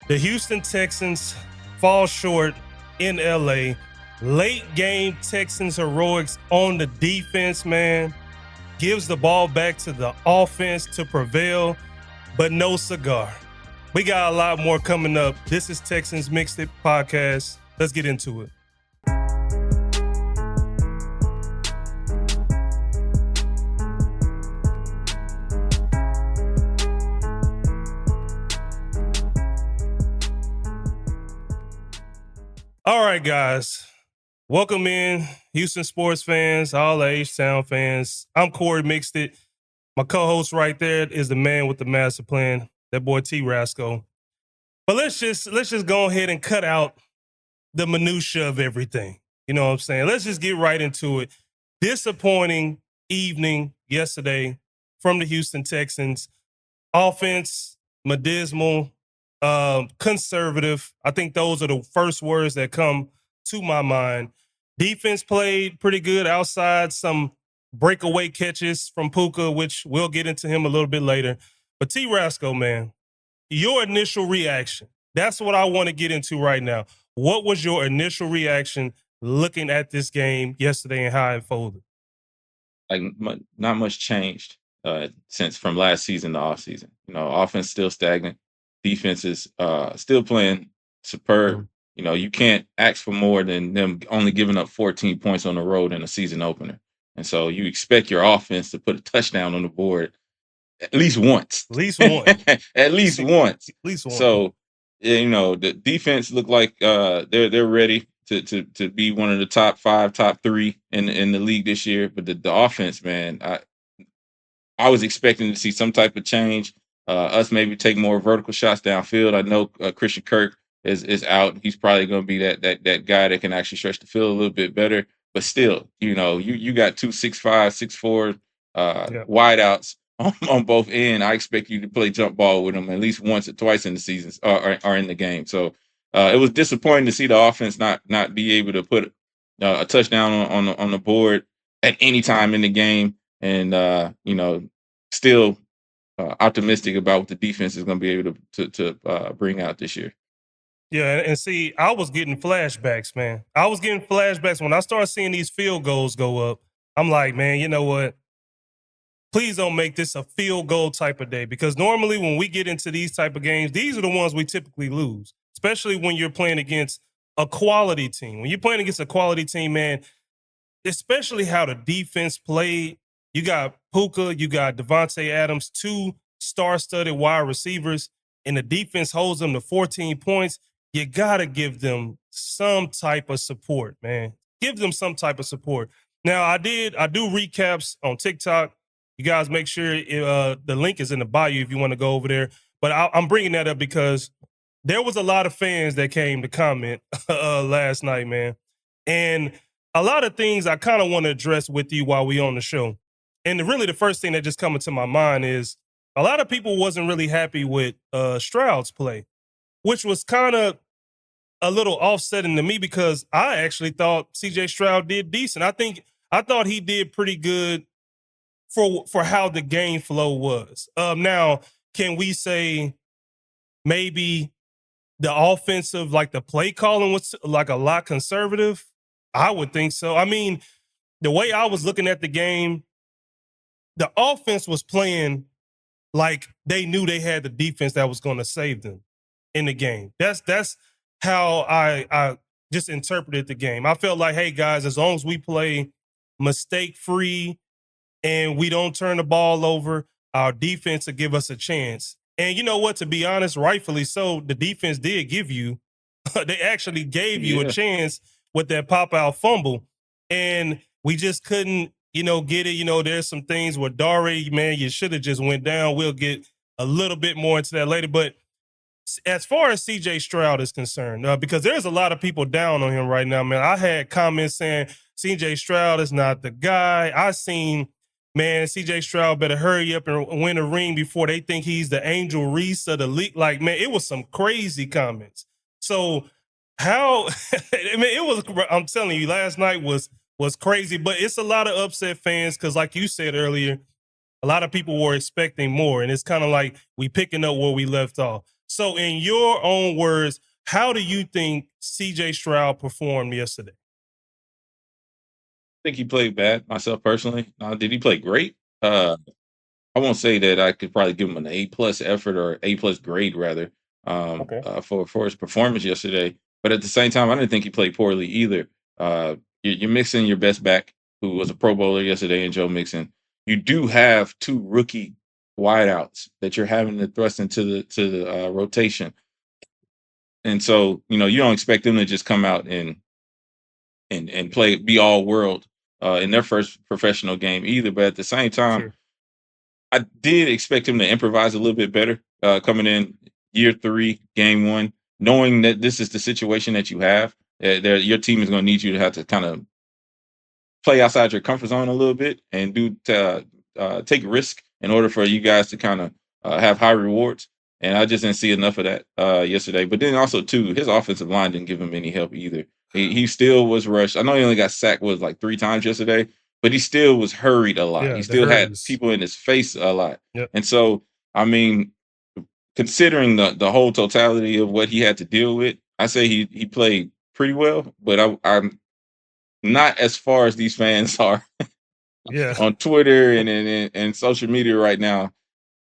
The Houston Texans fall short in LA. Late game Texans heroics on the defense, man. Gives the ball back to the offense to prevail, but no cigar. We got a lot more coming up. This is Texans Mixed It Podcast. Let's get into it. All right, guys. Welcome in, Houston sports fans, all the H-Town fans. I'm Corey Mixed It. My co-host right there is the man with the master plan, that boy T. Rasco. But let's just go ahead and cut out the minutia of everything. You know what I'm saying? Let's just get right into it. Disappointing evening yesterday from the Houston Texans. Offense, dismal, conservative. I think those are the first words that come to my mind. Defense played pretty good outside some breakaway catches from Puka, which we'll get into him a little bit later. But T. Rasco, man, your initial reaction. That's what I want to get into right now. What was your initial reaction looking at this game yesterday and how it folded? Not much changed since from last season to off season. You know, offense still stagnant. Defense is still playing superb. Mm-hmm. You know, you can't ask for more than them only giving up 14 points on the road in a season opener. And so you expect your offense to put a touchdown on the board at least once. At least one. At least once. At least one. So, you know, the defense looked like they're ready to be one of the top 5, top 3 in the league this year. But the offense, man, I was expecting to see some type of change. Us maybe take more vertical shots downfield. I know Christian Kirk is out. He's probably going to be that guy that can actually stretch the field a little bit better. But still, you know, you got 2 6'5", 6'4" wideouts on both ends. I expect you to play jump ball with them at least once or twice in the seasons or in the game. So it was disappointing to see the offense not be able to put a touchdown on the board at any time in the game. And you know, still optimistic about what the defense is going to be able to bring out this year. Yeah, and see, I was getting flashbacks, man. I was getting flashbacks when I started seeing these field goals go up. I'm like, man, you know what? Please don't make this a field goal type of day, because normally when we get into these type of games, these are the ones we typically lose, especially when you're playing against a quality team. When you're playing against a quality team, man, especially how the defense played. You got Puka, you got Devontae Adams, 2 star-studded wide receivers, and the defense holds them to 14 points. You got to give them some type of support, man. Give them some type of support. Now, I do recaps on TikTok. You guys make sure the link is in the bio if you want to go over there. But I'm bringing that up because there was a lot of fans that came to comment last night, man. And a lot of things I kind of want to address with you while we on the show. And really the first thing that just come into my mind is a lot of people wasn't really happy with Stroud's play, which was kind of a little offsetting to me because I actually thought CJ Stroud did decent. I thought he did pretty good for how the game flow was. Now, can we say maybe the offensive, like the play calling was like a lot conservative? I would think so. I mean, the way I was looking at the game, the offense was playing like they knew they had the defense that was going to save them in the game. That's how I just interpreted the game. I felt like, hey, guys, as long as we play mistake-free and we don't turn the ball over, our defense will give us a chance. And you know what? To be honest, rightfully so, the defense did give you – they actually gave you a chance with that pop-out fumble. And we just couldn't, get it. There's some things where Dare, man, you should have just went down. We'll get a little bit more into that later. But as far as CJ Stroud is concerned, because there's a lot of people down on him right now, man. I had comments saying CJ Stroud is not the guy. I seen, man, CJ Stroud better hurry up and win a ring before they think he's the Angel Reese of the league. Like, man, it was some crazy comments. So how, I mean, I'm telling you, last night was crazy, but it's a lot of upset fans because, like you said earlier, a lot of people were expecting more, and it's kind of like we picking up where we left off. So, in your own words, how do you think CJ Stroud performed yesterday? I think he played bad myself personally. Did he play great? I won't say that I could probably give him an A plus effort or A plus grade rather Okay. for his performance yesterday. But at the same time, I didn't think he played poorly either. You're mixing your best back, who was a Pro Bowler yesterday, and Joe Mixon. You do have two rookie wideouts that you're having to thrust into the rotation, and so you don't expect them to just come out and play be all world in their first professional game either. But at the same time, Sure. I did expect him to improvise a little bit better coming in year three, game one, knowing that this is the situation that you have. Your team is going to need you to have to kind of play outside your comfort zone a little bit and take risk in order for you guys to kind of have high rewards. And I just didn't see enough of that yesterday. But then also too, his offensive line didn't give him any help either. He still was rushed. I know he only got sacked like 3 times yesterday, but he still was hurried a lot. He Yeah, the still had hurries. people in his face a lot. Yep. And so, I mean, considering the whole totality of what he had to deal with, I say he played pretty well. But I'm not as far as these fans are Yeah. on Twitter and social media right now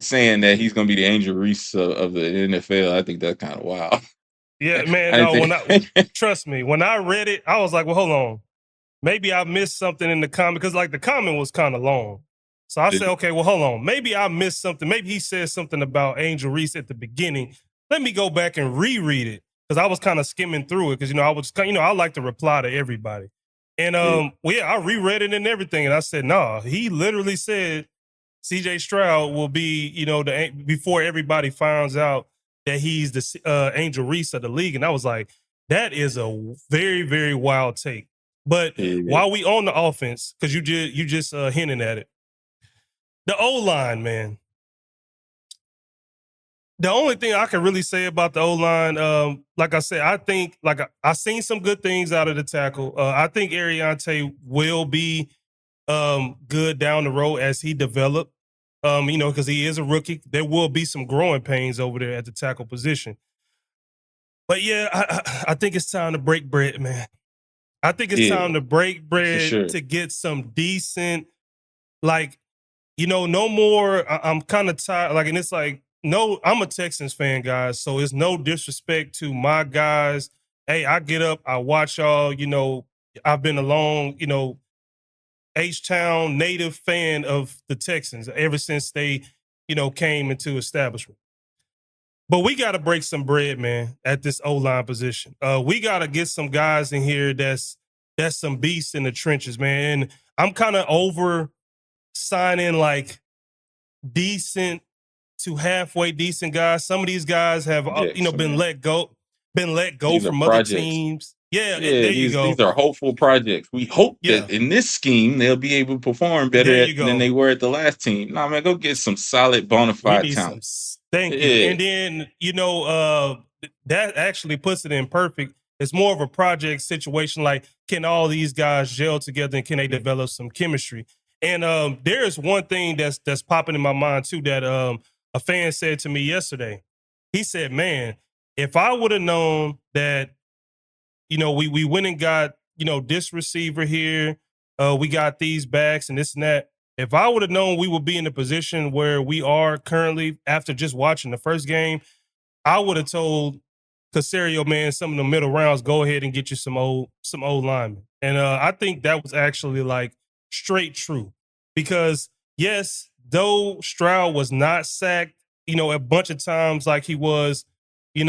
saying that he's going to be the Angel Reese of the NFL. I think that's kind of wild. Yeah, man. I No, didn't think. trust me, when I read it, I was like, well, hold on. Maybe I missed something in the comment because like the comment was kind of long. So I said, okay, well, hold on. Maybe I missed something. Maybe he said something about Angel Reese at the beginning. Let me go back and reread it because I was kind of skimming through it because I like to reply to everybody. And Yeah, well, yeah, I reread it and everything, and I said, no, he literally said CJ Stroud will be, before everybody finds out that he's the Angel Reese of the league. And I was like, that is a very, very wild take. But yeah, while we on the offense, because you just hinting at it, the O line, man. The only thing I can really say about the O line, like I said, I think I seen some good things out of the tackle. I think Ariante will be good down the road as he developed. Because he is a rookie. There will be some growing pains over there at the tackle position. But yeah, I think it's time to break bread, man. I think it's yeah, time to break for bread sure. to get some decent, like, no more. I'm kind of tired. Like, and it's like, no, I'm a Texans fan, guys. So it's no disrespect to my guys. Hey, I get up, I watch y'all. I've been a long, H-Town native fan of the Texans ever since they, came into establishment. But we got to break some bread, man, at this O-line position. We got to get some guys in here that's some beasts in the trenches, man. And I'm kind of over signing like decent to halfway decent guys. Some of these guys have, Projects, been man. let go These are from other projects. teams. Yeah, Yeah, there you these go. are hopeful projects. We hope Yeah, that in this scheme they'll be able to perform better there you than go. they were at the last team. Nah, man, go get some solid bona We fide need some. talent. Thank you. Yeah, And then that actually puts it in perfect. It's more of a project situation. Like, can all these guys gel together and can they develop some chemistry? And there is one thing that's popping in my mind too that a fan said to me yesterday. He said, "Man, if I would have known that, we went and got, this receiver here, we got these backs and this and that. If I would have known we would be in the position where we are currently after just watching the first game, I would have told Casario, man, some of the middle rounds, go ahead and get you some old linemen." And I think that was actually like straight true. Because yes, though Stroud was not sacked, a bunch of times like he was, like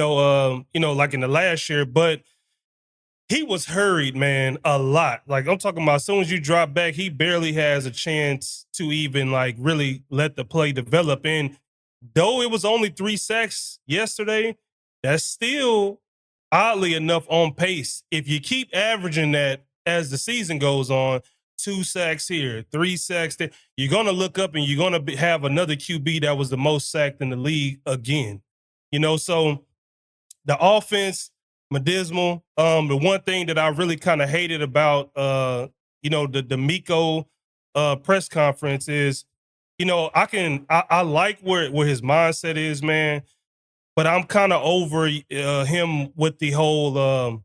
in the last year, but he was hurried, man, a lot. Like I'm talking about as soon as you drop back, he barely has a chance to even like really let the play develop. And though it was only 3 sacks yesterday, that's still oddly enough on pace. If you keep averaging that as the season goes on, 2 sacks here, 3 sacks there, you're gonna look up and you're gonna have another QB that was the most sacked in the league again. So the offense, Medismal. The one thing that I really kind of hated about the Miko press conference is, I like where his mindset is, man. but I'm kind of over him with the whole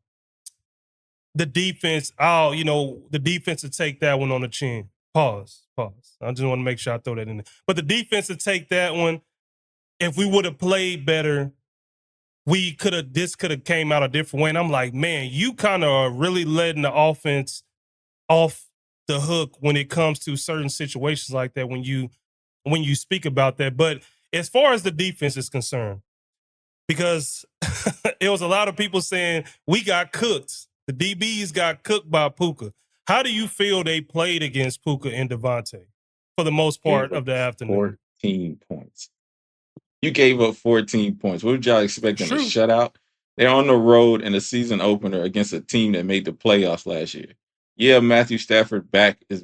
the defense. The defense to take that one on the chin. Pause. Pause. I just want to make sure I throw that in there. But the defense to take that one, if we would have played better, this could have came out a different way. And I'm like, man, you kind of are really letting the offense off the hook when it comes to certain situations like that when you speak about that. But as far as the defense is concerned, because it was a lot of people saying we got cooked. The DBs got cooked by Puka. How do you feel they played against Puka and Devontae for the most part Gave of up the afternoon? 14 points. You gave up 14 points. What did y'all expect It's them to true. shut out? They're on the road in a season opener against a team that made the playoffs last year. Yeah, Matthew Stafford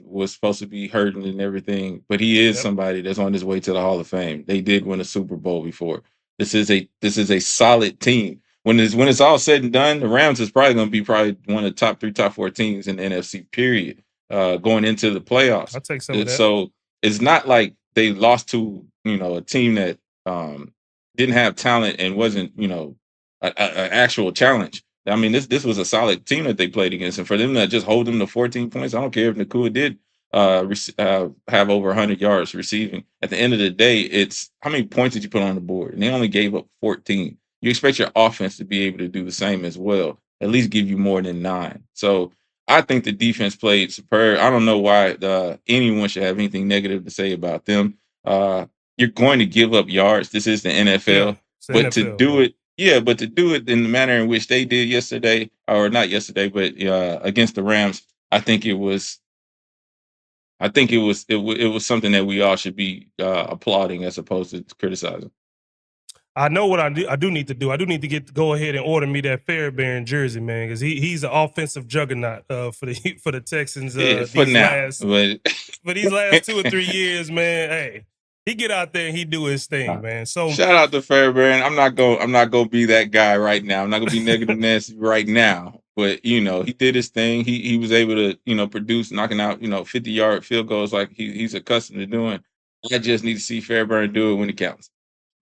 was supposed to be hurting and everything, but he is Yep. somebody that's on his way to the Hall of Fame. They did win a Super Bowl before. This is a solid team. When it's all said and done, the Rams is probably going to be one of the top 3, top 4 teams in the NFC. Period. Going into the playoffs, I'll take some of that. so it's not like they lost to a team that um, didn't have talent and wasn't an actual challenge. I mean, this was a solid team that they played against, and for them to just hold them to 14 points, I don't care if Nakua did have over 100 yards receiving. At the end of the day, it's how many points did you put on the board, and they only gave up 14. You expect your offense to be able to do the same as well, at least give you more than 9. So I think the defense played superb. I don't know why anyone should have anything negative to say about them. You're going to give up yards. This is the Yeah, NFL. it's the But to NFL, do man. it, yeah, but to do it in the manner in which they did yesterday, or not yesterday, but against the Rams, I think it was. I think it was something that we all should be applauding as opposed to criticizing. I know what I do need to do. I do need to go ahead and order me that Fairbairn jersey, man, because he's an offensive juggernaut for the for the Texans Yeah, for now, but for these last 2 or 3 years, man. Hey, he get out there and he do his thing, man. So shout out to Fairbairn. I'm not gonna be that guy right now. I'm not gonna be negative Nancy right now. But he did his thing. He was able to produce, knocking out 50-yard field goals like he's accustomed to doing. I just need to see Fairbairn do it when it counts.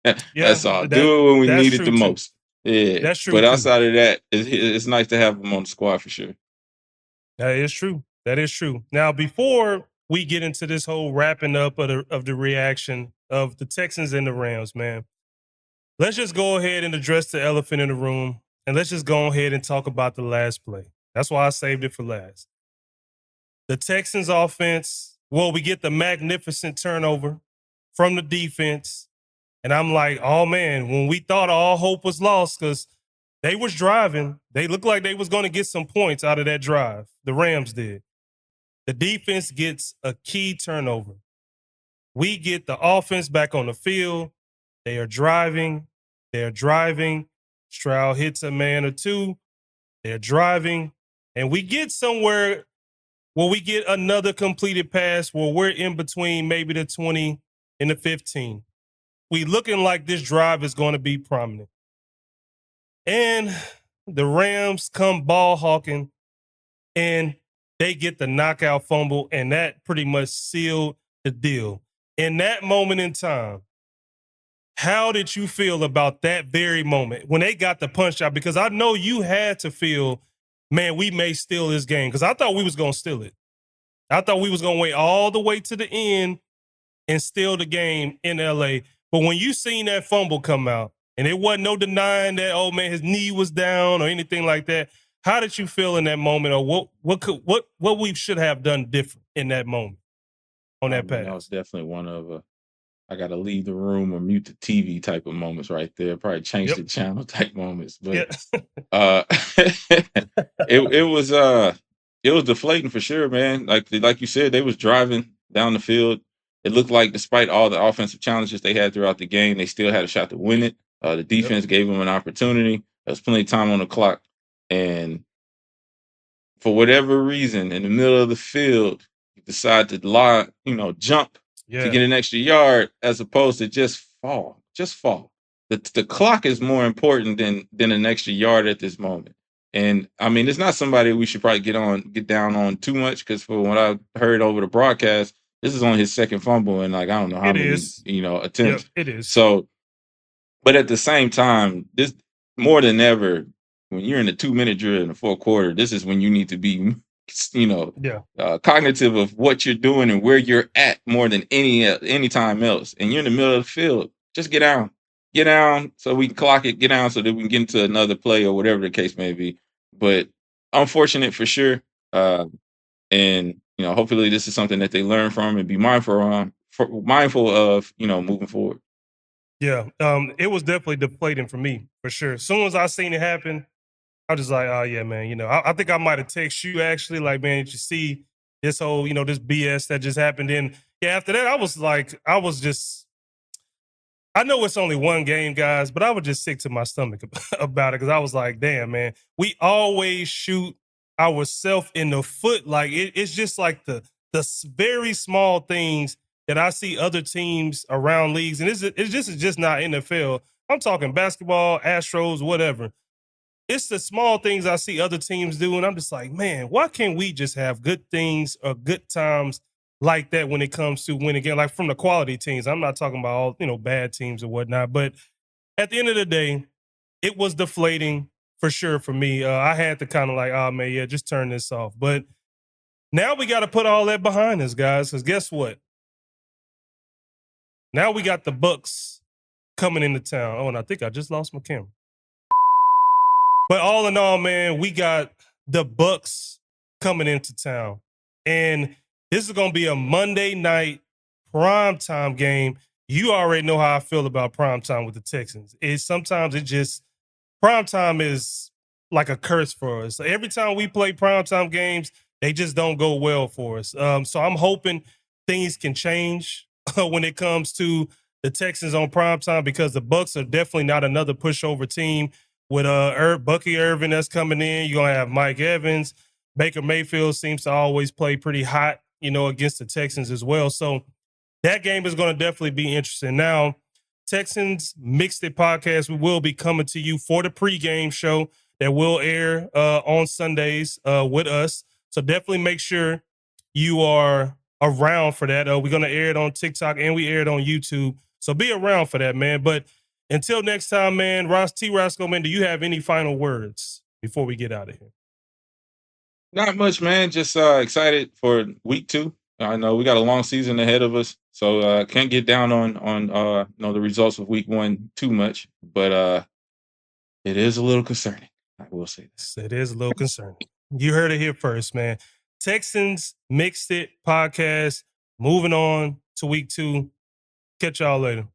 yeah, That's all. that Do it when we that's need it the true too. most. Yeah. That's true But too. outside of that, it's nice to have him on the squad for sure. That is true. That is true. Now, before we get into this whole wrapping up of the reaction of the Texans and the Rams, man, let's just go ahead and address the elephant in the room, and let's just go ahead and talk about the last play. That's why I saved it for last. The Texans offense, well, we get the magnificent turnover from the defense. And I'm like, oh man, when we thought all hope was lost, because they was driving, they looked like they was going to get some points out of that drive. The Rams did. The defense gets a key turnover. We get the offense back on the field. They are driving. They're driving. Stroud hits a man or two. They're driving. And we get somewhere where we get another completed pass where we're in between maybe the 20 and the 15. We looking like this drive is going to be prominent. And the Rams come ball hawking and they get the knockout fumble, and that pretty much sealed the deal. In that moment in time, how did you feel about that very moment when they got the punch out? Because I know you had to feel, man, we may steal this game. Because I thought we was going to steal it. I thought we was going to wait all the way to the end and steal the game in LA. But when you seen that fumble come out, and it wasn't no denying that, oh man, his knee was down or anything like that. How did you feel in that moment, or what we should have done different in that moment on I that mean, that was pass? definitely one of I gotta leave the room or mute the TV type of moments right there. Probably change Yep. the channel type moments. Yeah. But uh it was deflating for sure, man. Like you said, they was driving down the field. It looked like despite all the offensive challenges they had throughout the game, they still had a shot to win it. The Yep. defense gave them an opportunity. There was plenty of time on the clock. And for whatever reason, in the middle of the field, you decide to jump to Yeah. get an extra yard as opposed to just fall. Just fall. The clock is more important than an extra yard at this moment. And I mean, it's not somebody we should probably get down on too much because for what I heard over the broadcast, this is on his second fumble and like I don't know how It many is. Yep. attempts. It is. So But at the same time, this more than ever, when you're in the 2-minute drill in the fourth quarter, this is when you need to be, Yeah. cognitive of what you're doing and where you're at more than any time else. And you're in the middle of the field. Just get down, so we can clock it. Get down so that we can get into another play or whatever the case may be. But unfortunate for sure. And hopefully this is something that they learn from and be mindful of, moving forward. Yeah. It was definitely deflating for me, for sure. As soon as I seen it happen, I was just like, oh yeah, man. I think I might have texted you actually, like, man, did you see this whole, this BS that just happened? And yeah, after that, I know it's only one game, guys, but I was just sick to my stomach about it because I was like, damn, man, we always shoot ourselves in the foot. Like it's just like the very small things that I see other teams around leagues, and it's just not NFL. I'm talking basketball, Astros, whatever. It's the small things I see other teams do, and I'm just like, man, why can't we just have good things or good times like that when it comes to winning again? Like from the quality teams. I'm not talking about all bad teams or whatnot, but at the end of the day, it was deflating for sure for me. I had to kind of like, oh man, yeah, just turn this off. But now we got to put all that behind us, guys. Because guess what? Now we got the Bucks coming into town. Oh, and I think I just lost my camera. But all in all, man, we got the Bucks coming into town. And this is going to be a Monday night primetime game. You already know how I feel about primetime with the Texans. Sometimes primetime is like a curse for us. Every time we play primetime games, they just don't go well for us. So I'm hoping things can change when it comes to the Texans on primetime, because the Bucks are definitely not another pushover team with Bucky Irvin that's coming in. You're going to have Mike Evans. Baker Mayfield seems to always play pretty hot, against the Texans as well. So that game is going to definitely be interesting. Now, Texans Mixed It podcast, we will be coming to you for the pregame show that will air on Sundays with us. So definitely make sure you are around for that. We're going to air it on TikTok and we air it on YouTube. So be around for that, man. But until next time, man, Roscoe, man, do you have any final words before we get out of here? Not much, man. Just excited for week 2. I know we got a long season ahead of us, so can't get down on the results of week 1 too much, but it is a little concerning. I will say that. It is a little concerning. You heard it here first, man. Texans Mixed It podcast. Moving on to week 2. Catch y'all later.